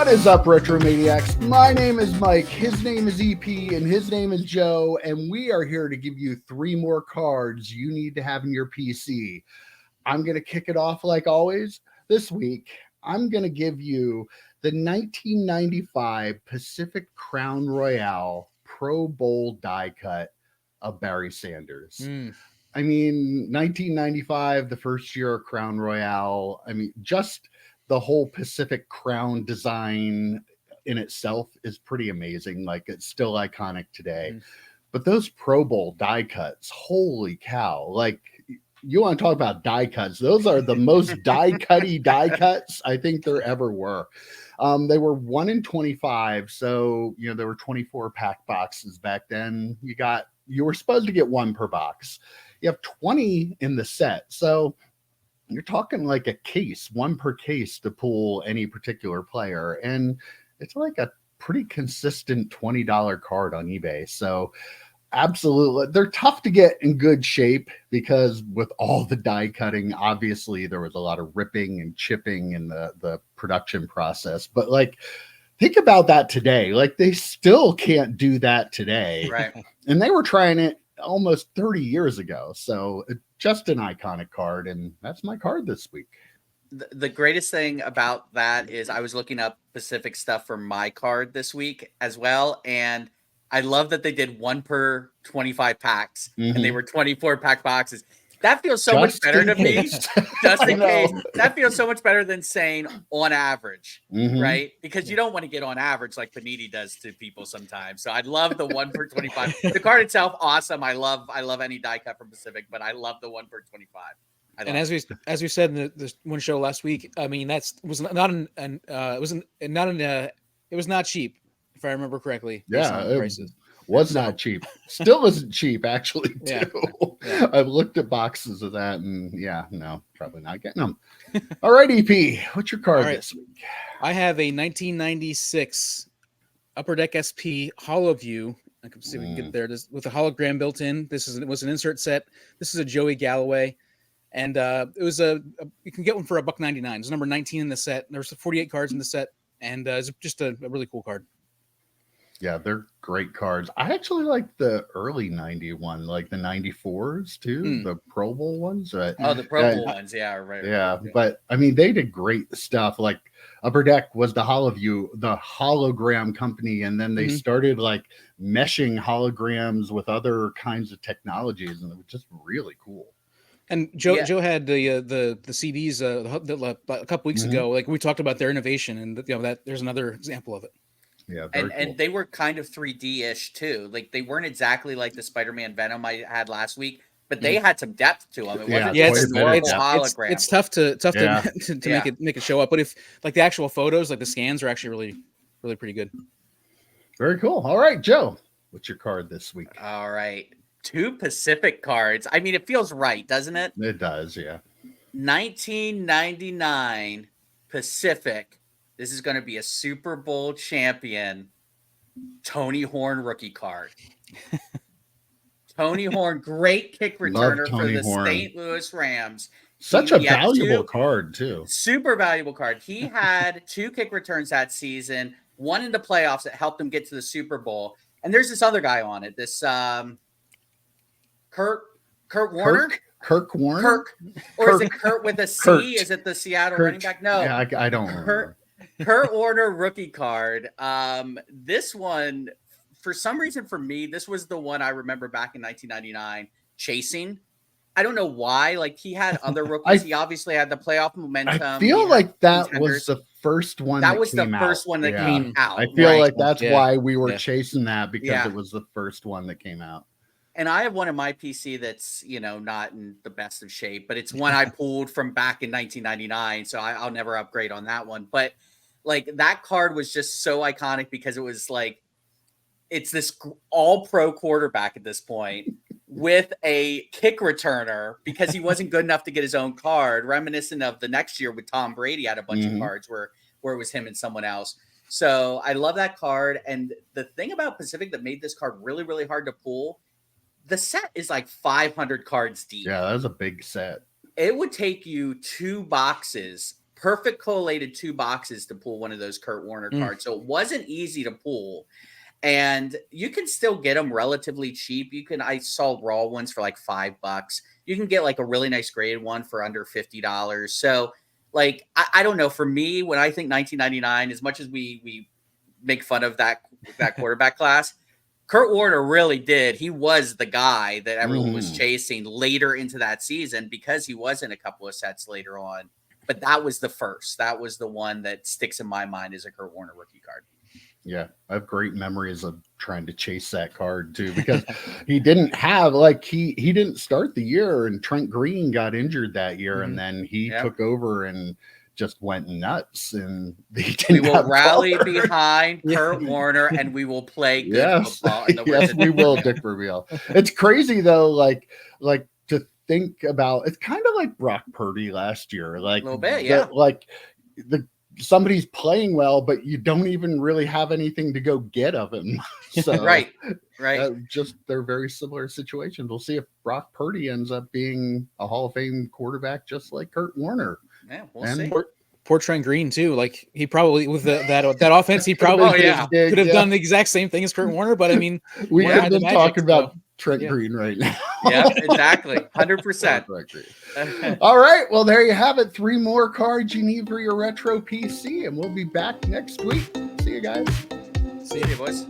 What is up, Retro Maniacs? My name is Mike, his name is EP, and his name is Joe, and we are here to give you 3 more cards you need to have in your PC. I'm going to kick it off like always. This week, I'm going to give you the 1995 Pacific Crown Royale Pro Bowl die cut of Barry Sanders. I mean, 1995, the first year of Crown Royale. I mean, just the whole Pacific Crown design in itself is pretty amazing. Like, it's still iconic today. But those Pro Bowl die cuts, holy cow. Like, you want to talk about die cuts. Those are the most die-cutty die cuts I think there ever were. They were 1 in 25. So, there were 24 pack boxes back then. You were supposed to get 1 per box. You have 20 in the set. So you're talking like a case, 1 per case to pull any particular player. And it's like a pretty consistent $20 card on eBay. So absolutely. They're tough to get in good shape because with all the die cutting, obviously there was a lot of ripping and chipping in the production process. But like, think about that today. Like, they still can't do that today. Right. And they were trying it almost 30 years ago. So just an iconic card. And that's my card this week. The greatest thing about that is I was looking up Pacific stuff for my card this week as well. And I love that they did 1 per 25 packs and they were 24 pack boxes. That feels so much better to me. Just in case. That feels so much better than saying on average, right? Because you don't want to get on average like Panini does to people sometimes. So I love the 1 per 25. The card itself, awesome. I love any die cut from Pacific, but I love the 1 per 25. And as we said in the one show last week, I mean it was not cheap, if I remember correctly. Yeah, prices. Was not cheap. Still isn't cheap, actually, too. Yeah. I've looked at boxes of that, and no, probably not getting them. All right, EP, what's your card this week? I have a 1996 Upper Deck SP Holo View. I can see if we can get there with a hologram built in. It was an insert set. This is a Joey Galloway, and it was you can get one for $1.99. It's number 19 in the set. There's 48 cards in the set, and it's just a really cool card. Yeah, they're great cards. I actually like the early 91, like the 94s too, the Pro Bowl ones. The Pro Bowl ones, yeah, right. Yeah, but I mean, they did great stuff. Like Upper Deck was the hologram company, and then they started like meshing holograms with other kinds of technologies, and it was just really cool. And Joe had the CDs a couple weeks ago. Like, we talked about their innovation, and that there's another example of it. Yeah, and they were kind of 3D-ish too. Like, they weren't exactly like the Spider-Man Venom I had last week, but they had some depth to them. It wasn't just a normal hologram. It's tough to make it show up. But if like the actual photos, like the scans, are actually really, really pretty good. Very cool. All right, Joe, what's your card this week? All right, 2 Pacific cards. I mean, it feels right, doesn't it? It does, yeah. 1999 Pacific. This is going to be a Super Bowl champion, Tony Horn rookie card. Tony Horn, great kick returner for the St. Louis Rams. Such a valuable card, too. Super valuable card. He had 2 kick returns that season, 1 in the playoffs that helped him get to the Super Bowl. And there's this other guy on it, this Kurt Warner? Kirk Warner? Is it Kurt with a C? Kurt. Is it the Seattle running back? No. Yeah, I don't remember. Kurt Warner rookie card. This one, for some reason for me, this was the one I remember back in 1999 chasing. I don't know why. Like, he had other rookies. He obviously had the playoff momentum. I feel like that was the first one that was the first one that came out. I feel like that's why we were chasing that, because it was the first one that came out. And I have one in my PC that's, not in the best of shape, but it's one I pulled from back in 1999. So I'll never upgrade on that one. But like, that card was just so iconic because it was like, it's this all pro quarterback at this point with a kick returner because he wasn't good enough to get his own card, reminiscent of the next year with Tom Brady had a bunch of cards where it was him and someone else. So I love that card. And the thing about Pacific that made this card really, really hard to pull, the set is like 500 cards deep. Yeah, that was a big set. It would take you 2 boxes perfect collated 2 boxes to pull one of those Kurt Warner cards. So it wasn't easy to pull. And you can still get them relatively cheap. I saw raw ones for like $5. You can get like a really nice graded one for under $50. So like, I don't know. For me, when I think 1999, as much as we make fun of that quarterback class, Kurt Warner really did. He was the guy that everyone was chasing later into that season because he was in a couple of sets later on. But that was the first. That was the one that sticks in my mind as a Kurt Warner rookie card. Yeah, I have great memories of trying to chase that card too, because he didn't have he didn't start the year, and Trent Green got injured that year, and then he took over and just went nuts. And we will rally behind Kurt Warner, and we will play good football. In the yes, we will, Dick Vermeil. It's crazy though, like to think about. It's kind of like Brock Purdy last year, like a little bit, yeah. Somebody's playing well, but you don't even really have anything to go get of him. So right. Just they're very similar situations. We'll see if Brock Purdy ends up being a Hall of Fame quarterback, just like Kurt Warner. Yeah, we'll see. Poor Trent Green too. Like he probably with that offense, he probably could have done the exact same thing as Kurt Warner. But I mean, we could have been talking about Trent Green right now. Yeah, exactly. 100%. All right. Well, there you have it. 3 more cards you need for your retro PC, and we'll be back next week. See you guys. See you, boys.